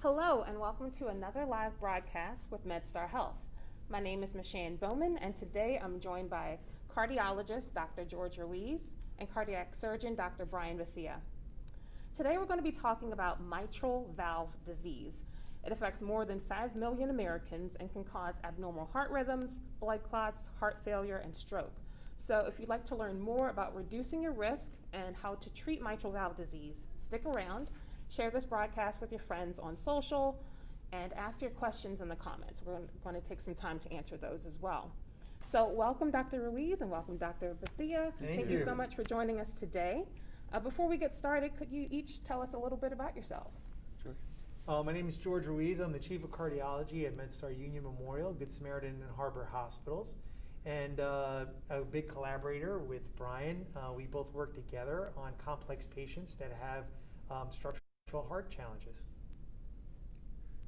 Hello, and welcome to another live broadcast with MedStar Health. My name is Michelle Bowman, and today I'm joined by cardiologist Dr. George Ruiz and cardiac surgeon Dr. Brian Bethea. Today we're going to be talking about mitral valve disease. It affects more than 5 million Americans and can cause abnormal heart rhythms, blood clots, heart failure, and stroke. So if you'd like to learn more about reducing your risk and how to treat mitral valve disease, stick around. Share this broadcast with your friends on social, and ask your questions in the comments. We're going to take some time to answer those as well. So welcome, Dr. Ruiz, and welcome, Dr. Bethea. Thank you you so much for joining us today. Before we get started, could you each tell us a little bit about yourselves? Sure. My name is George Ruiz. I'm the Chief of Cardiology at MedStar Union Memorial, Good Samaritan, and Harbor Hospitals, and a big collaborator with Brian. We both work together on complex patients that have structural heart challenges.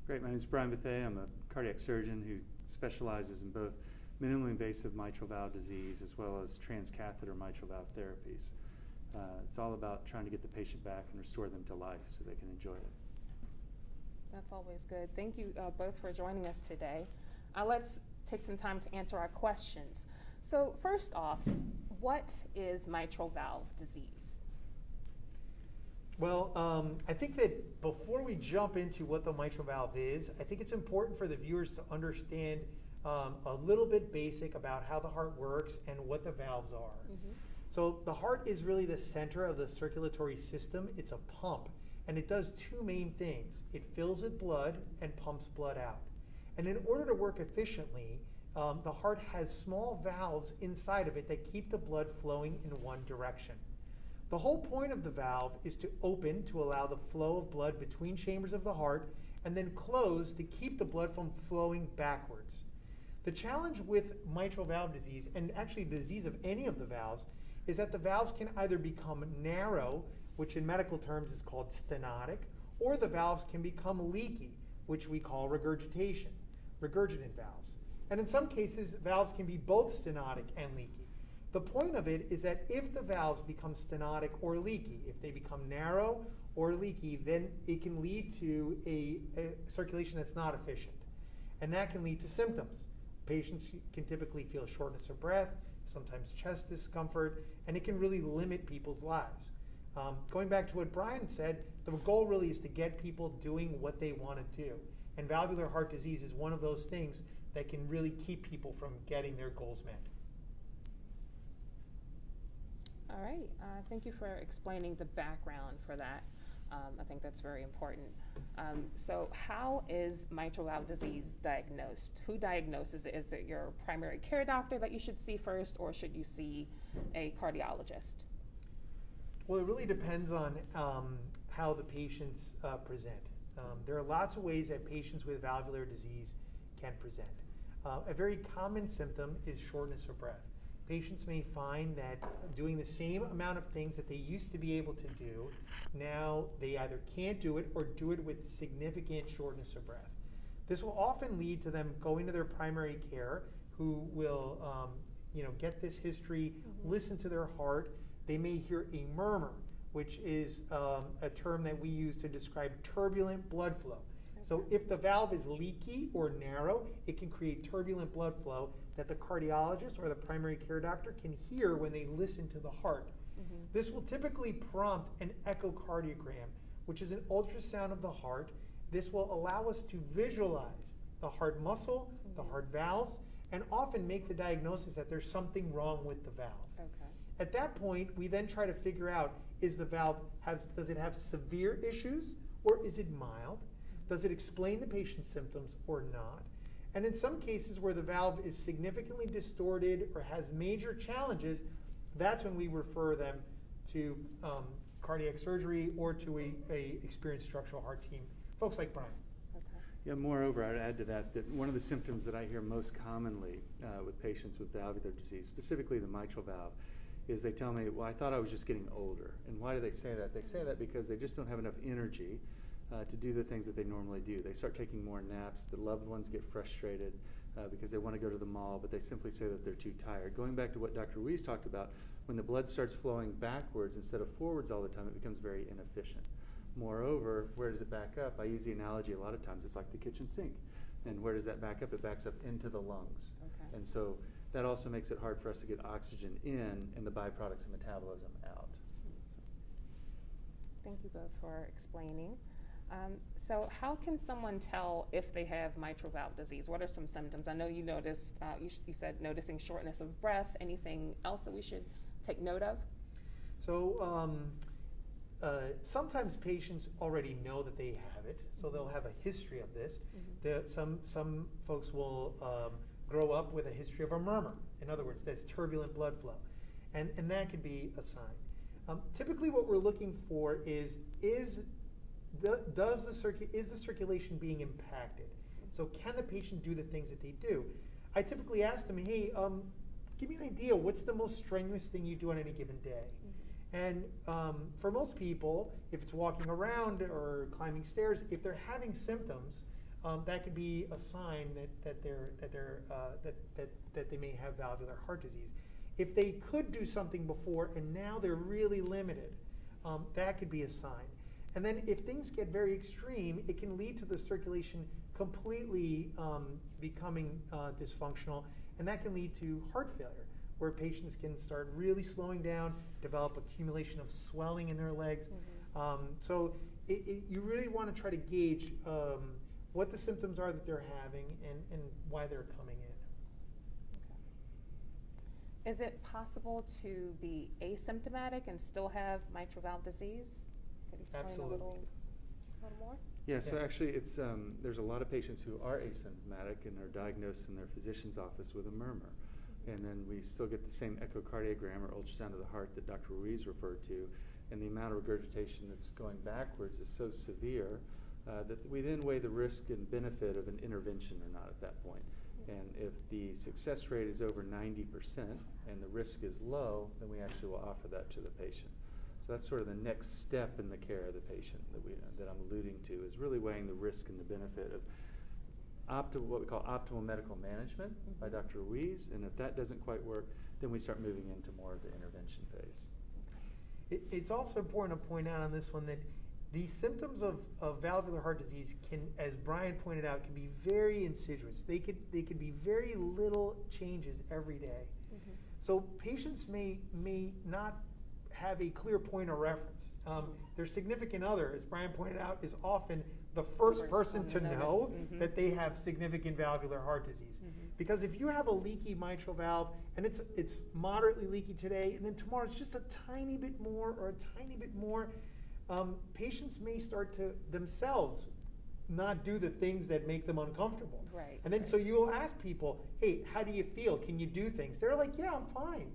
Great, my name is Brian Bethea. I'm a cardiac surgeon who specializes in both minimally invasive mitral valve disease as well as transcatheter mitral valve therapies. It's all about trying to get the patient back and restore them to life so they can enjoy it. That's always good. Thank you both for joining us today. Let's take some time to answer our questions. So first off, what is mitral valve disease? Well, I think that before we jump into what the mitral valve is, I think it's important for the viewers to understand a little bit basic about how the heart works and what the valves are. Mm-hmm. So the heart is really the center of the circulatory system. It's a pump, and it does two main things. It fills with blood and pumps blood out. And in order to work efficiently, the heart has small valves inside of it that keep the blood flowing in one direction. The whole point of the valve is to open to allow the flow of blood between chambers of the heart and then close to keep the blood from flowing backwards. The challenge with mitral valve disease, and actually the disease of any of the valves, is that the valves can either become narrow, which in medical terms is called stenotic, or the valves can become leaky, which we call regurgitation, regurgitant valves. And in some cases, valves can be both stenotic and leaky. The point of it is that if the valves become stenotic or leaky, if they become narrow or leaky, then it can lead to a circulation that's not efficient. And that can lead to symptoms. Patients can typically feel shortness of breath, sometimes chest discomfort, and it can really limit people's lives. Going back to what Brian said, the goal really is to get people doing what they want to do. And valvular heart disease is one of those things that can really keep people from getting their goals met. All right, thank you for explaining the background for that. I think that's very important. So how is mitral valve disease diagnosed? Who diagnoses it? Is it your primary care doctor that you should see first, or should you see a cardiologist? Well, it really depends on how the patients present. There are lots of ways that patients with valvular disease can present. A very common symptom is shortness of breath. Patients may find that doing the same amount of things that they used to be able to do, now they either can't do it or do it with significant shortness of breath. This will often lead to them going to their primary care, who will get this history, listen to their heart. They may hear a murmur, which is a term that we use to describe turbulent blood flow. So if the valve is leaky or narrow, it can create turbulent blood flow that the cardiologist or the primary care doctor can hear when they listen to the heart. Mm-hmm. This will typically prompt an echocardiogram, which is an ultrasound of the heart. This will allow us to visualize the heart muscle, the heart valves, and often make the diagnosis that there's something wrong with the valve. Okay. At that point, we then try to figure out, does it have severe issues or is it mild? Does it explain the patient's symptoms or not? And in some cases where the valve is significantly distorted or has major challenges, that's when we refer them to cardiac surgery or to a experienced structural heart team, folks like Brian. Okay. Yeah, moreover, I'd add to that one of the symptoms that I hear most commonly with patients with valvular disease, specifically the mitral valve, is they tell me, well, I thought I was just getting older. And why do they say that? They say that because they just don't have enough energy to do the things that they normally do. They start taking more naps. The loved ones get frustrated because they want to go to the mall, but they simply say that they're too tired. Going back to what Dr. Ruiz talked about, when the blood starts flowing backwards instead of forwards all the time, it becomes very inefficient. Moreover, where does it back up? I use the analogy a lot of times, it's like the kitchen sink. And where does that back up? It backs up into the lungs. Okay. And so that also makes it hard for us to get oxygen in and the byproducts of metabolism out. Thank you both for explaining. So how can someone tell if they have mitral valve disease? What are some symptoms? I know you noticed, you said noticing shortness of breath. Anything else that we should take note of? So sometimes patients already know that they have it, so they'll have a history of this. Some folks will grow up with a history of a murmur. In other words, that's turbulent blood flow. And that could be a sign. Typically what we're looking for is the circulation being impacted? So can the patient do the things that they do? I typically ask them, hey, give me an idea, what's the most strenuous thing you do on any given day? And for most people, if it's walking around or climbing stairs, if they're having symptoms, that could be a sign that they may have valvular heart disease. If they could do something before and now they're really limited, that could be a sign. And then if things get very extreme, it can lead to the circulation completely becoming dysfunctional, and that can lead to heart failure, where patients can start really slowing down, develop accumulation of swelling in their legs. So you really want to try to gauge what the symptoms are that they're having and why they're coming in. Okay. Is it possible to be asymptomatic and still have mitral valve disease? Could you explain Absolutely. a little more? Yeah, so actually it's, there's a lot of patients who are asymptomatic and are diagnosed in their physician's office with a murmur. And then we still get the same echocardiogram or ultrasound of the heart that Dr. Ruiz referred to, and the amount of regurgitation that's going backwards is so severe that we then weigh the risk and benefit of an intervention or not at that point. And if the success rate is over 90% and the risk is low, then we actually will offer that to the patient. So that's sort of the next step in the care of the patient that I'm alluding to, is really weighing the risk and the benefit of what we call optimal medical management by Dr. Ruiz, and if that doesn't quite work, then we start moving into more of the intervention phase. It's also important to point out on this one that the symptoms of valvular heart disease can, as Brian pointed out, can be very insidious. They could be very little changes every day. So patients may not have a clear point of reference. Their significant other, as Brian pointed out, is often the first person to know that they have significant valvular heart disease. Because if you have a leaky mitral valve and it's moderately leaky today, and then tomorrow it's just a tiny bit more or a tiny bit more, patients may start to themselves not do the things that make them uncomfortable. Right. And then so you will ask people, hey, how do you feel? Can you do things? They're like, yeah, I'm fine.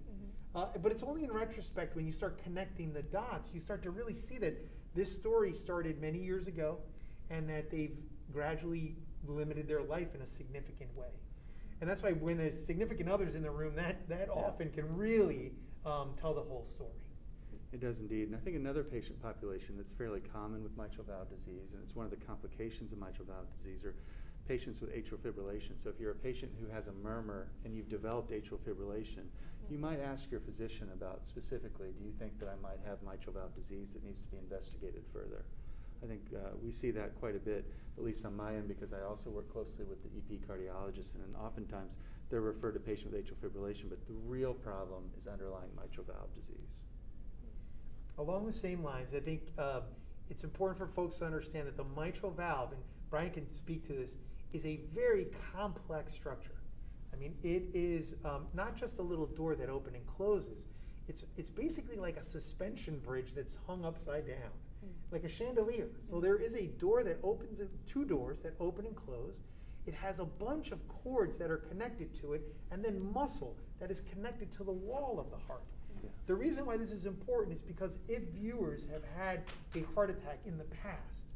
But it's only in retrospect, when you start connecting the dots, you start to really see that this story started many years ago and that they've gradually limited their life in a significant way. And that's why when there's significant others in the room, that often can really tell the whole story. It does indeed. And I think another patient population that's fairly common with mitral valve disease, and it's one of the complications of mitral valve disease, are patients with atrial fibrillation. So if you're a patient who has a murmur and you've developed atrial fibrillation, you might ask your physician about specifically, do you think that I might have mitral valve disease that needs to be investigated further? I think we see that quite a bit, at least on my end, because I also work closely with the EP cardiologist, and oftentimes they're referred to patients with atrial fibrillation, but the real problem is underlying mitral valve disease. Along the same lines, I think it's important for folks to understand that the mitral valve, and Brian can speak to this, is a very complex structure. I mean, it is not just a little door that opens and closes. It's basically like a suspension bridge that's hung upside down, like a chandelier. So there is a door that opens, two doors that open and close. It has a bunch of cords that are connected to it, and then muscle that is connected to the wall of the heart. The reason why this is important is because if viewers have had a heart attack in the past,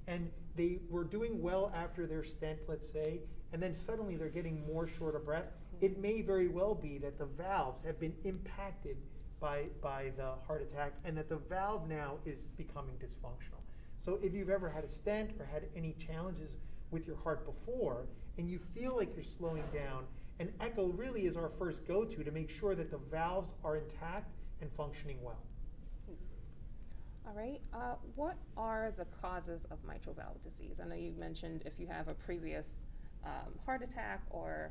and they were doing well after their stent, let's say, and then suddenly they're getting more short of breath, it may very well be that the valves have been impacted by the heart attack, and that the valve now is becoming dysfunctional. So if you've ever had a stent or had any challenges with your heart before, and you feel like you're slowing down, an echo really is our first go-to to make sure that the valves are intact and functioning well. All right. What are the causes of mitral valve disease? I know you mentioned if you have a previous heart attack or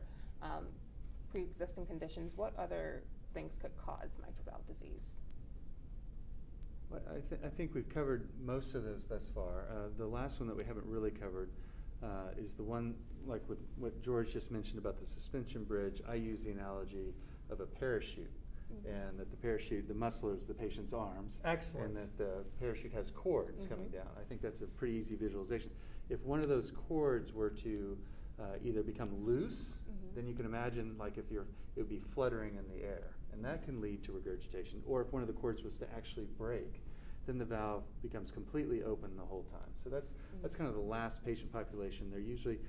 pre-existing conditions, what other things could cause mitral valve disease? Well, I think we've covered most of those thus far. The last one that we haven't really covered is the one, like with what George just mentioned about the suspension bridge. I use the analogy of a parachute, and that the parachute, the muscle is the patient's arms. Excellent. And that the parachute has cords coming down. I think that's a pretty easy visualization. If one of those cords were to either become loose, then you can imagine like it would be fluttering in the air, and that can lead to regurgitation. Or if one of the cords was to actually break, then the valve becomes completely open the whole time. So that's kind of the last patient population. They're usually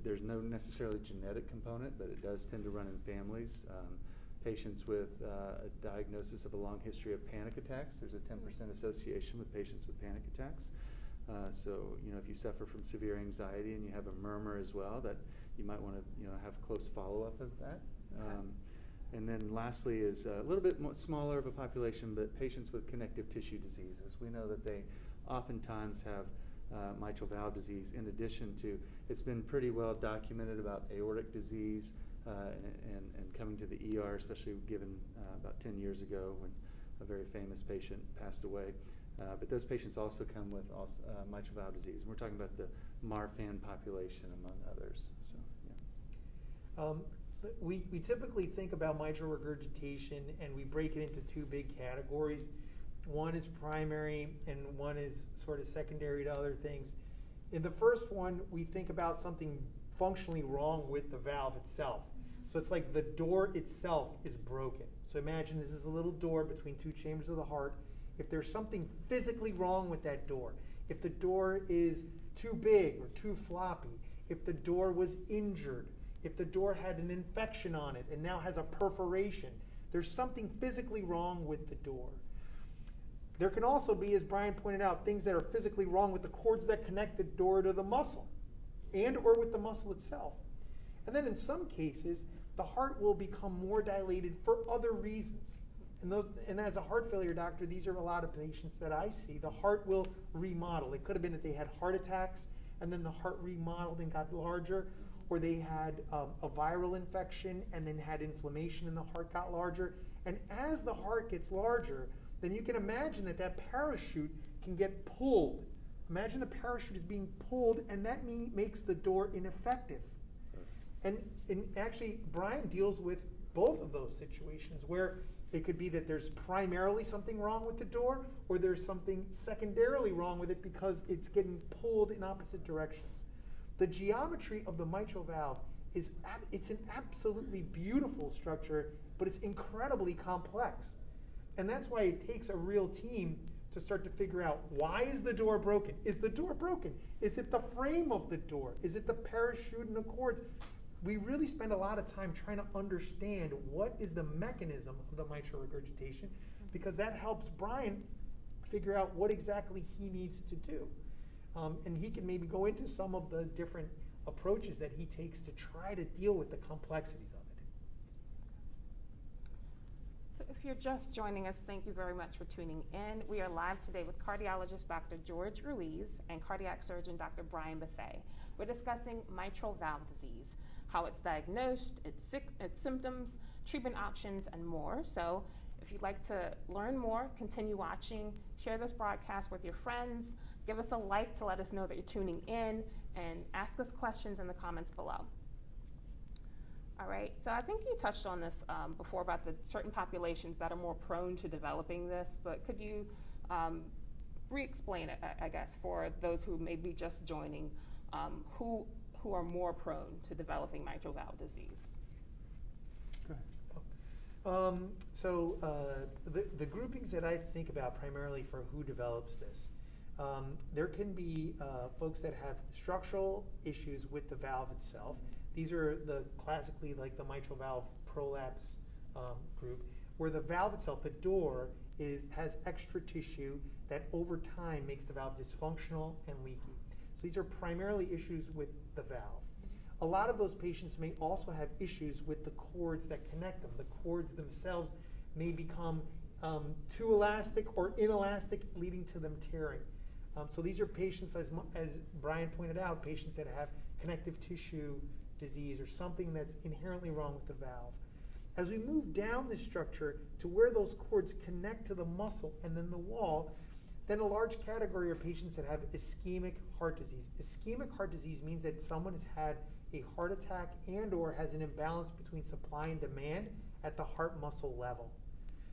there's no necessarily genetic component, but it does tend to run in families. Patients with a diagnosis of a long history of panic attacks, there's a 10% association with patients with panic attacks. So, if you suffer from severe anxiety and you have a murmur as well, that you might want to, have close follow-up of that. And then lastly is a little bit smaller of a population, but patients with connective tissue diseases. We know that they oftentimes have mitral valve disease in addition to, it's been pretty well documented about aortic disease and coming to the ER, especially given about 10 years ago when a very famous patient passed away. But those patients also come with mitral valve disease. And we're talking about the Marfan population, among others. So, yeah. We typically think about mitral regurgitation, and we break it into two big categories. One is primary, and one is sort of secondary to other things. In the first one, we think about something functionally wrong with the valve itself. So it's like the door itself is broken. So imagine this is a little door between two chambers of the heart. If there's something physically wrong with that door, if the door is too big or too floppy, if the door was injured, if the door had an infection on it and now has a perforation, there's something physically wrong with the door. There can also be, as Brian pointed out, things that are physically wrong with the cords that connect the door to the muscle and or with the muscle itself. And then in some cases, the heart will become more dilated for other reasons. And as a heart failure doctor, these are a lot of patients that I see. The heart will remodel. It could have been that they had heart attacks and then the heart remodeled and got larger, or they had a viral infection and then had inflammation and the heart got larger. And as the heart gets larger, then you can imagine that parachute can get pulled. Imagine the parachute is being pulled, and that makes the door ineffective. And actually, Brian deals with both of those situations where it could be that there's primarily something wrong with the door, or there's something secondarily wrong with it because it's getting pulled in opposite directions. The geometry of the mitral valve it's an absolutely beautiful structure, but it's incredibly complex. And that's why it takes a real team to start to figure out, why is the door broken? Is the door broken? Is it the frame of the door? Is it the parachute and the cords? We really spend a lot of time trying to understand what is the mechanism of the mitral regurgitation, because that helps Brian figure out what exactly he needs to do. And he can maybe go into some of the different approaches that he takes to try to deal with the complexities of it. So if you're just joining us, thank you very much for tuning in. We are live today with cardiologist Dr. George Ruiz and cardiac surgeon Dr. Brian Bethea. We're discussing mitral valve disease, how it's diagnosed, its symptoms, treatment options, and more. So if you'd like to learn more, continue watching, share this broadcast with your friends, give us a like to let us know that you're tuning in, and ask us questions in the comments below. All right, so I think you touched on this before about the certain populations that are more prone to developing this, but could you re-explain it, I guess, for those who may be just joining, who are more prone to developing mitral valve disease? The groupings that I think about primarily for who develops this, there can be folks that have structural issues with the valve itself. These are the classically like the mitral valve prolapse group, where the valve itself, the door, has extra tissue that over time makes the valve dysfunctional and leaky. So these are primarily issues with the valve. A lot of those patients may also have issues with the cords that connect them. The cords themselves may become too elastic or inelastic, leading to them tearing. So these are patients, as Brian pointed out, patients that have connective tissue disease or something that's inherently wrong with the valve. As we move down the structure to where those cords connect to the muscle and then the wall, then a large category are patients that have ischemic heart disease. Ischemic heart disease means that someone has had a heart attack and or has an imbalance between supply and demand at the heart muscle level.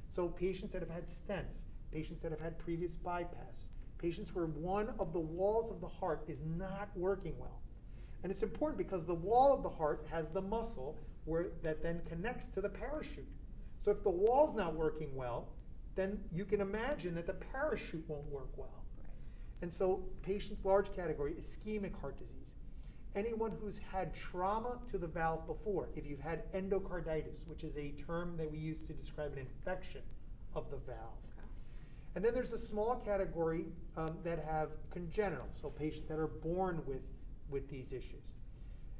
So patients that have had stents, patients that have had previous bypass, patients where one of the walls of the heart is not working well. And it's important because the wall of the heart has the muscle that then connects to the parachute. So if the wall's not working well, then you can imagine that the parachute won't work well. Right. And so patients, large category, ischemic heart disease. Anyone who's had trauma to the valve before, if you've had endocarditis, which is a term that we use to describe an infection of the valve. Okay. And then there's a small category that have congenital, so patients that are born with these issues.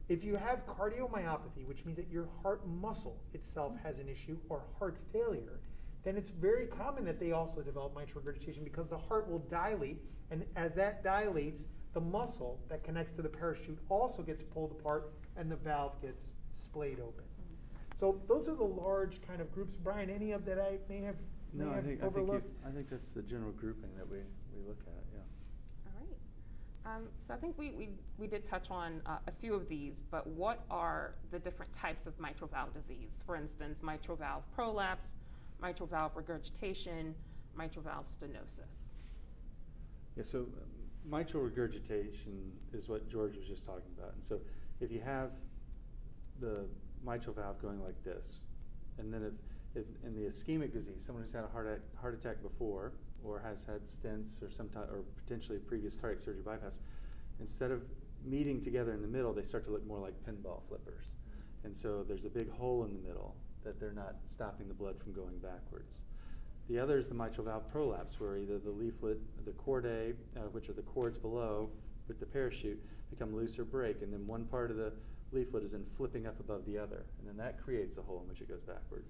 If you have cardiomyopathy, which means that your heart muscle itself has an issue, or heart failure, then it's very common that they also develop mitral regurgitation because the heart will dilate, and as that dilates, the muscle that connects to the parachute also gets pulled apart and the valve gets splayed open. So those are the large kind of groups. Brian, any of that I may have overlooked? I think that's the general grouping that we look at, yeah. All right. So I think we did touch on a few of these, but what are the different types of mitral valve disease? For instance, mitral valve prolapse, mitral valve regurgitation, mitral valve stenosis. Yeah, so mitral regurgitation is what George was just talking about. And so if you have the mitral valve going like this, and then if in the ischemic disease, someone who's had a heart attack before, or has had stents or or potentially previous cardiac surgery bypass, instead of meeting together in the middle, they start to look more like pinball flippers. And so there's a big hole in the middle that they're not stopping the blood from going backwards. The other is the mitral valve prolapse, where either the leaflet, the chordae, which are the cords below with the parachute, become loose or break, and then one part of the leaflet is then flipping up above the other, and then that creates a hole in which it goes backward.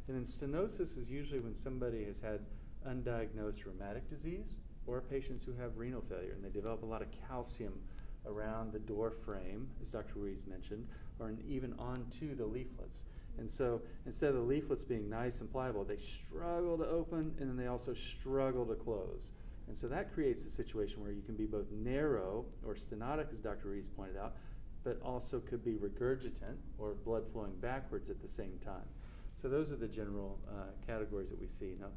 And then stenosis is usually when somebody has had undiagnosed rheumatic disease, or patients who have renal failure, and they develop a lot of calcium around the door frame, as Dr. Ruiz mentioned, or even onto the leaflets. And so instead of the leaflets being nice and pliable, they struggle to open, and then they also struggle to close. And so that creates a situation where you can be both narrow or stenotic, as Dr. Ruiz pointed out, but also could be regurgitant or blood flowing backwards at the same time. So those are the general categories that we see. Now,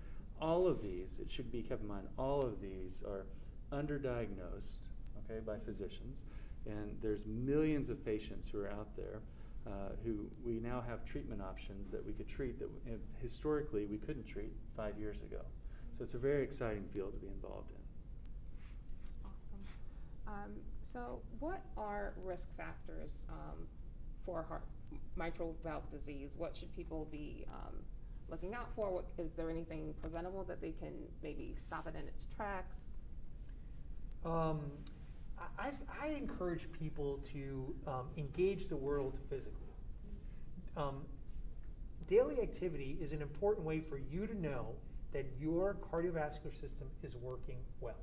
all of these, it should be kept in mind, all of these are underdiagnosed, okay, by physicians, and there's millions of patients who are out there who we now have treatment options that we could treat that historically we couldn't treat 5 years ago. So it's a very exciting field to be involved in. Awesome. So what are risk factors for mitral valve disease? What should people be looking out for? Is there anything preventable that they can maybe stop it in its tracks? I encourage people to engage the world physically. Daily activity is an important way for you to know that your cardiovascular system is working well.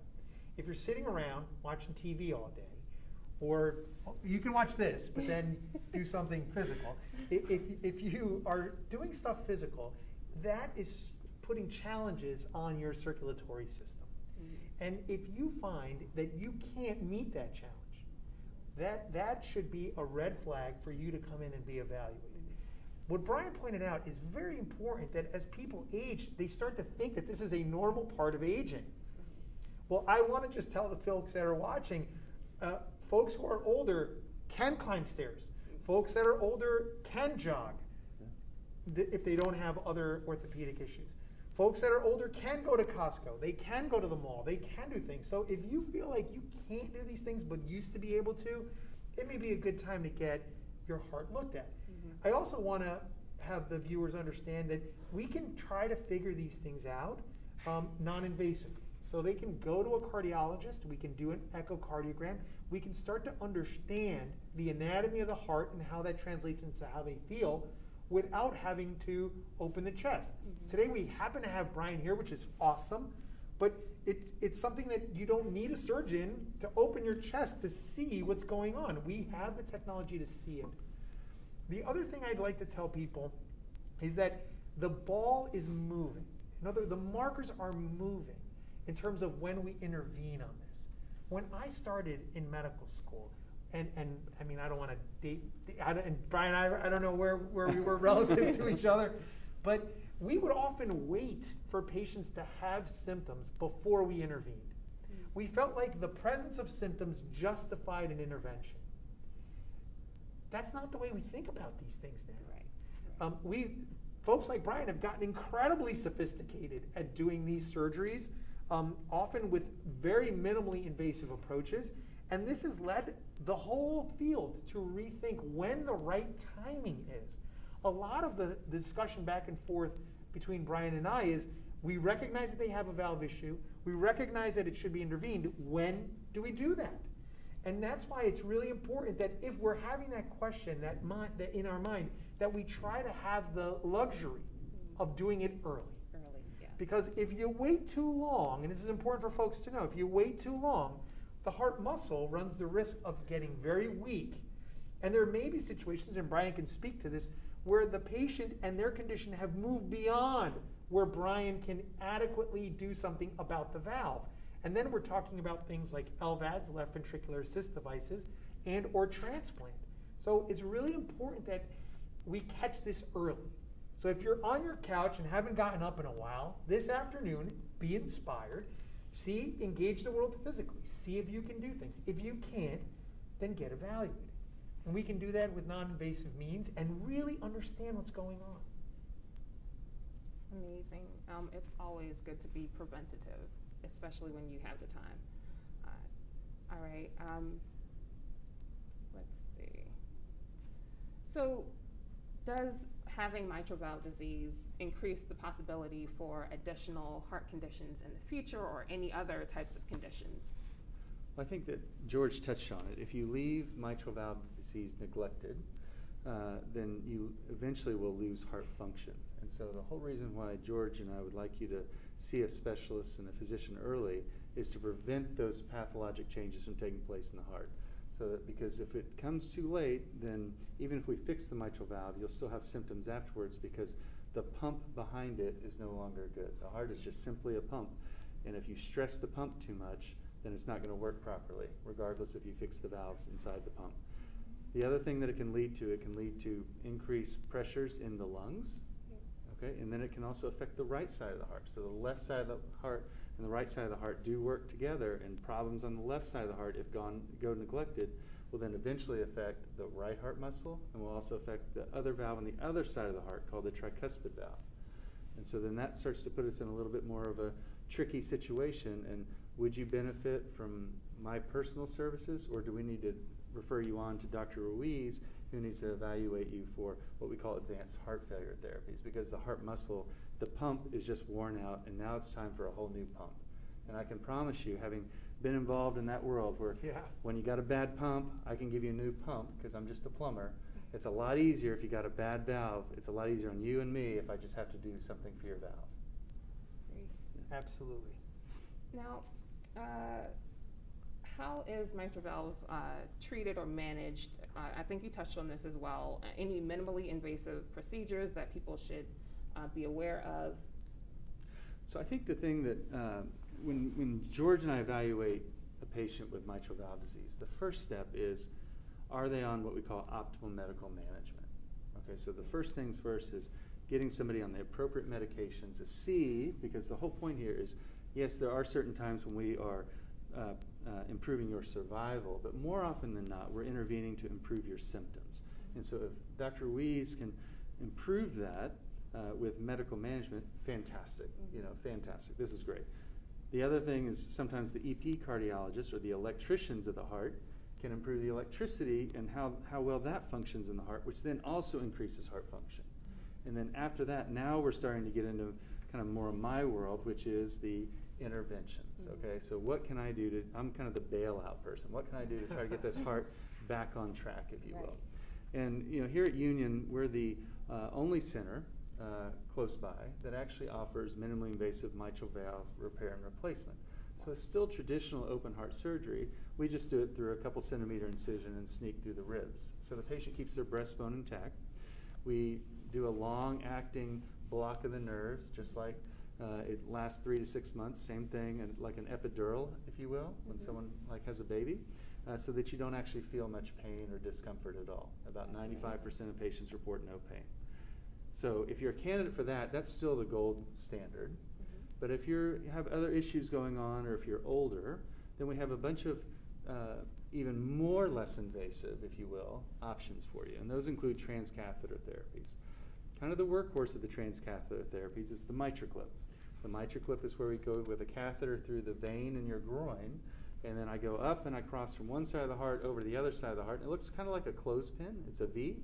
If you're sitting around watching TV all day, or you can watch this, but then do something physical. If you are doing stuff physical, that is putting challenges on your circulatory system. And if you find that you can't meet that challenge, that should be a red flag for you to come in and be evaluated. What Brian pointed out is very important, that as people age, they start to think that this is a normal part of aging. Well, I want to just tell the folks that are watching, folks who are older can climb stairs. Folks that are older can jog if they don't have other orthopedic issues. Folks that are older can go to Costco. They can go to the mall. They can do things. So if you feel like you can't do these things but used to be able to, it may be a good time to get your heart looked at. I also want to have the viewers understand that we can try to figure these things out non-invasively. So they can go to a cardiologist, we can do an echocardiogram, we can start to understand the anatomy of the heart and how that translates into how they feel, without having to open the chest. Today we happen to have Brian here, which is awesome, but it's something that you don't need a surgeon to open your chest to see what's going on. We have the technology to see it. The other thing I'd like to tell people is that the ball is moving. In other words, the markers are moving in terms of when we intervene on this. When I started in medical school, and I mean, I don't want to date, and Brian, I don't know where we were relative to each other, but we would often wait for patients to have symptoms before we intervened. We felt like the presence of symptoms justified an intervention. That's not the way we think about these things now. Right. Folks like Brian have gotten incredibly sophisticated at doing these surgeries, often with very minimally invasive approaches, and this has led the whole field to rethink when the right timing is. A lot of the discussion back and forth between Brian and I is, we recognize that they have a valve issue, we recognize that it should be intervened, when do we do that? And that's why it's really important that if we're having that question that in our mind, that we try to have the luxury of doing it early. Yeah. Because if you wait too long, and this is important for folks to know, if you wait too long, the heart muscle runs the risk of getting very weak. And there may be situations, and Brian can speak to this, where the patient and their condition have moved beyond where Brian can adequately do something about the valve. And then we're talking about things like LVADs, left ventricular assist devices, and or transplant. So it's really important that we catch this early. So if you're on your couch and haven't gotten up in a while, this afternoon, be inspired. Engage the world physically. See if you can do things. If you can't, then get evaluated. And we can do that with non-invasive means and really understand what's going on. Amazing. It's always good to be preventative, especially when you have the time. All right. Let's see. So does having mitral valve disease increase the possibility for additional heart conditions in the future or any other types of conditions? I think that George touched on it. If you leave mitral valve disease neglected, then you eventually will lose heart function. And so the whole reason why George and I would like you to see a specialist and a physician early is to prevent those pathologic changes from taking place in the heart. So that, because if it comes too late, then even if we fix the mitral valve, you'll still have symptoms afterwards because the pump behind it is no longer good. The heart is just simply a pump. And if you stress the pump too much, then it's not going to work properly, regardless if you fix the valves inside the pump. The other thing that it can lead to increased pressures in the lungs, okay? And then it can also affect the right side of the heart. So the left side of the heart and the right side of the heart do work together, and problems on the left side of the heart, if go neglected, will then eventually affect the right heart muscle and will also affect the other valve on the other side of the heart called the tricuspid valve. And so then that starts to put us in a little bit more of a tricky situation. And would you benefit from my personal services, or do we need to refer you on to Dr. Ruiz, who needs to evaluate you for what we call advanced heart failure therapies? Because the heart muscle, the pump is just worn out, and now it's time for a whole new pump. And I can promise you, having been involved in that world where when you got a bad pump, I can give you a new pump because I'm just a plumber. It's a lot easier if you got a bad valve. It's a lot easier on you and me if I just have to do something for your valve. Great. Absolutely. Now, how is mitral valve treated or managed? I think you touched on this as well. Any minimally invasive procedures that people should be aware of? So I think the thing that when George and I evaluate a patient with mitral valve disease, the first step is, are they on what we call optimal medical management? Okay, so the first things first is getting somebody on the appropriate medications to see, because the whole point here is, yes, there are certain times when we are improving your survival, but more often than not, we're intervening to improve your symptoms. And so if Dr. Ruiz can improve that with medical management, fantastic, fantastic. This is great. The other thing is sometimes the EP cardiologist or the electricians of the heart can improve the electricity and how well that functions in the heart, which then also increases heart function. And then after that, now we're starting to get into kind of more of my world, which is the interventions. Okay, so what can I do I'm kind of the bailout person. What can I do to try to get this heart back on track, if you will? And here at Union, we're the only center close by that actually offers minimally invasive mitral valve repair and replacement. So it's still traditional open heart surgery. We just do it through a couple centimeter incision and sneak through the ribs. So the patient keeps their breastbone intact. We do a long-acting block of the nerves, just like it lasts 3 to 6 months. Same thing, and like an epidural, if you will, when someone has a baby, so that you don't actually feel much pain or discomfort at all. About 95% of patients report no pain. So if you're a candidate for that, that's still the gold standard. But if you have other issues going on, or if you're older, then we have a bunch of even more less invasive, if you will, options for you. And those include transcatheter therapies. Kind of the workhorse of the transcatheter therapies is the MitraClip. The MitraClip is where we go with a catheter through the vein in your groin, and then I go up and I cross from one side of the heart over to the other side of the heart. And it looks kind of like a clothespin. It's a V.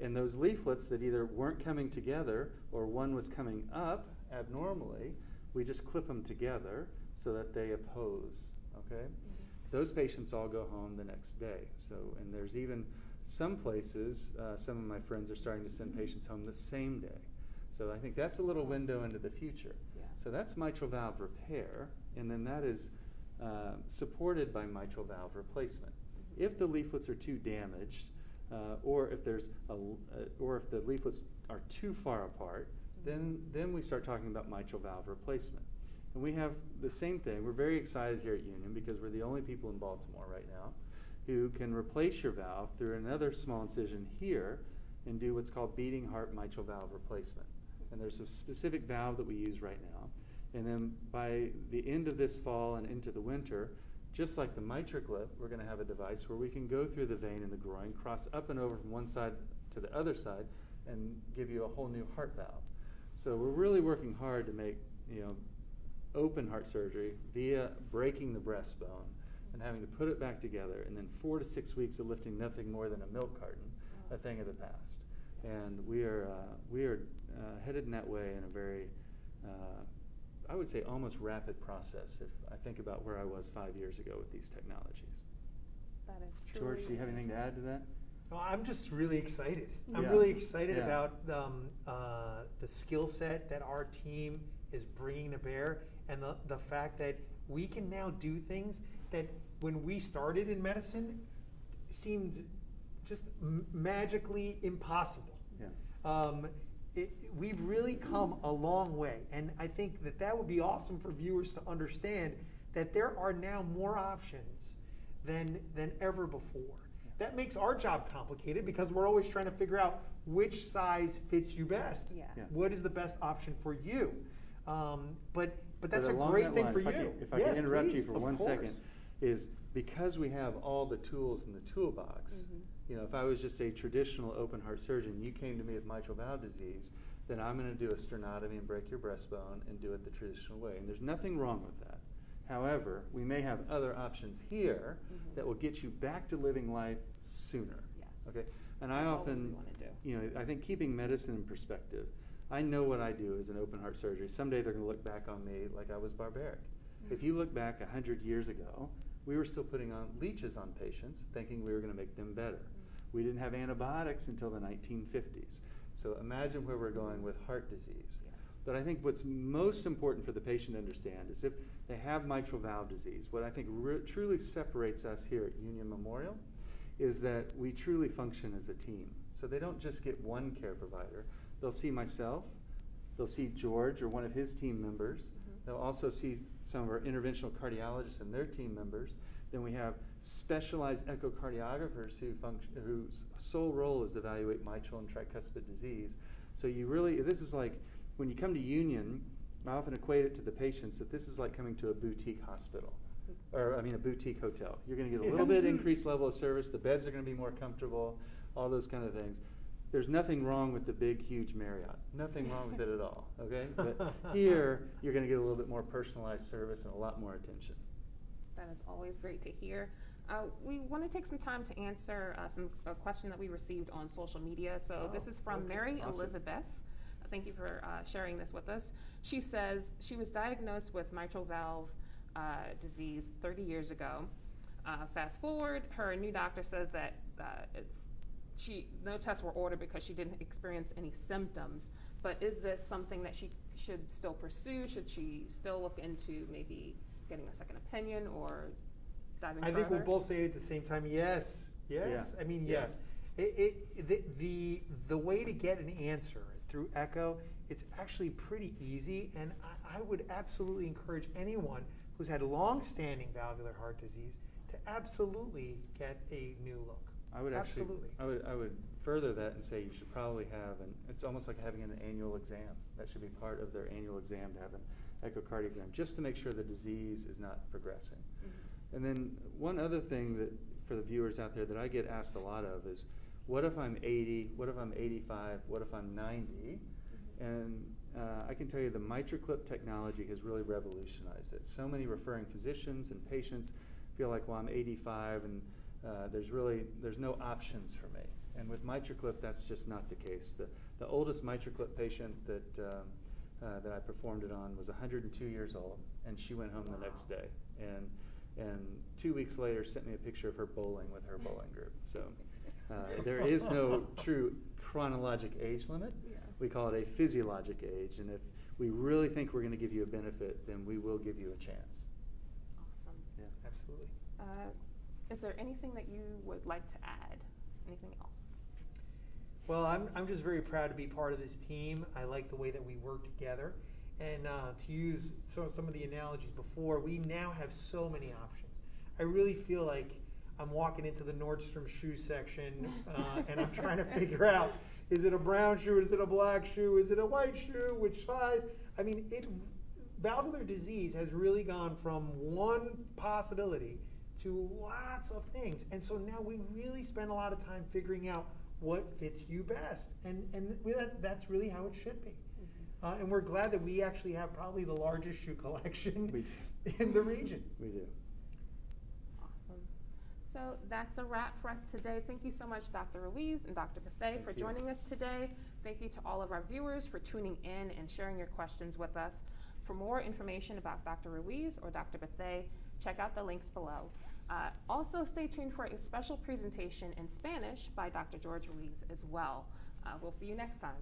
And those leaflets that either weren't coming together or one was coming up abnormally, we just clip them together so that they oppose, okay? Those patients all go home the next day. So, and there's even some places, some of my friends are starting to send patients home the same day. So I think that's a little window into the future. So that's mitral valve repair, and then that is supported by mitral valve replacement. If the leaflets are too damaged, or if the leaflets are too far apart, then we start talking about mitral valve replacement. And we have the same thing. We're very excited here at Union because we're the only people in Baltimore right now who can replace your valve through another small incision here and do what's called beating heart mitral valve replacement. And there's a specific valve that we use right now. And then by the end of this fall and into the winter, just like the MitraClip, we're going to have a device where we can go through the vein in the groin, cross up and over from one side to the other side, and give you a whole new heart valve. So we're really working hard to make open heart surgery via breaking the breastbone and having to put it back together, and then 4 to 6 weeks of lifting nothing more than a milk carton, a thing of the past. And we are headed in that way in a very, I would say, almost rapid process if I think about where I was 5 years ago with these technologies. That is true. George, do you have anything to add to that? Well, I'm just really excited. I'm Yeah. really excited Yeah. about the skill set that our team is bringing to bear, and the fact that we can now do things that when we started in medicine seemed just magically impossible. Yeah. We've really come a long way, and I think that would be awesome for viewers to understand that there are now more options than ever before. That makes our job complicated because we're always trying to figure out which size fits you best. Yeah. Yeah. What is the best option for you? But that's a along great that thing line, for if I you. can- If I Yes, can interrupt you please, for of 1 second, course. is because we have all the tools in the toolbox, if I was just a traditional open heart surgeon, you came to me with mitral valve disease, then I'm going to do a sternotomy and break your breastbone and do it the traditional way. And there's nothing wrong with that. However, we may have other options here that will get you back to living life sooner. Yes. Okay? And I That's all often, we wanna do. I think keeping medicine in perspective, I know what I do as an open heart surgery. Someday they're going to look back on me like I was barbaric. If you look back 100 years ago, we were still putting on leeches on patients thinking we were going to make them better. We didn't have antibiotics until the 1950s. So imagine where we're going with heart disease. Yeah. But I think what's most important for the patient to understand is if they have mitral valve disease, what I think truly separates us here at Union Memorial is that we truly function as a team. So they don't just get one care provider. They'll see myself, they'll see George or one of his team members. They'll also see some of our interventional cardiologists and their team members. Then we have specialized echocardiographers whose sole role is to evaluate mitral and tricuspid disease. So this is like, when you come to Union, I often equate it to the patients that this is like coming to a boutique hospital, a boutique hotel. You're going to get a little bit increased level of service, the beds are going to be more comfortable, all those kind of things. There's nothing wrong with the big, huge Marriott. Nothing wrong with it at all, okay? But here, you're going to get a little bit more personalized service and a lot more attention. That is always great to hear. We want to take some time to answer a question that we received on social media. So this is from Mary Awesome. Elizabeth. Thank you for sharing this with us. She says she was diagnosed with mitral valve disease 30 years ago. Fast forward, her new doctor says that no tests were ordered because she didn't experience any symptoms. But is this something that she should still pursue? Should she still look into maybe getting a second opinion or diving further? I think we'll both say it at the same time. Yes. Yes. Yeah. I mean, Yeah. yes. The way to get an answer through echo, it's actually pretty easy, and I would absolutely encourage anyone who's had long-standing valvular heart disease to absolutely get a new look. I would actually, Absolutely. I would further that and say you should probably have it's almost like having an annual exam. That should be part of their annual exam, to have an echocardiogram, just to make sure the disease is not progressing. Mm-hmm. And then one other thing that, for the viewers out there, that I get asked a lot of is, what if I'm 80, what if I'm 85, what if I'm 90? Mm-hmm. And I can tell you the MitraClip technology has really revolutionized it. So many referring physicians and patients feel like, well, I'm 85 and there's no options for me. And with MitraClip, that's just not the case. The oldest MitraClip patient that I performed it on was 102 years old, and she went home the next day. And 2 weeks later, sent me a picture of her bowling with her bowling group. So there is no true chronologic age limit. Yeah. We call it a physiologic age, and if we really think we're going to give you a benefit, then we will give you a chance. Awesome. Yeah. Absolutely. Is there anything that you would like to add? Anything else? Well, I'm just very proud to be part of this team. I like the way that we work together. And to use some of the analogies before, we now have so many options. I really feel like I'm walking into the Nordstrom shoe section and I'm trying to figure out, is it a brown shoe, is it a black shoe, is it a white shoe, which size? I mean, valvular disease has really gone from one possibility to lots of things. And so now we really spend a lot of time figuring out what fits you best. And that's really how it should be. Mm-hmm. And we're glad that we actually have probably the largest shoe collection in the region. We do. Awesome. So that's a wrap for us today. Thank you so much, Dr. Ruiz and Dr. Bethea, for joining us today. Thank you to all of our viewers for tuning in and sharing your questions with us. For more information about Dr. Ruiz or Dr. Bethea, check out the links below. Also, stay tuned for a special presentation in Spanish by Dr. George Ruiz as well. We'll see you next time.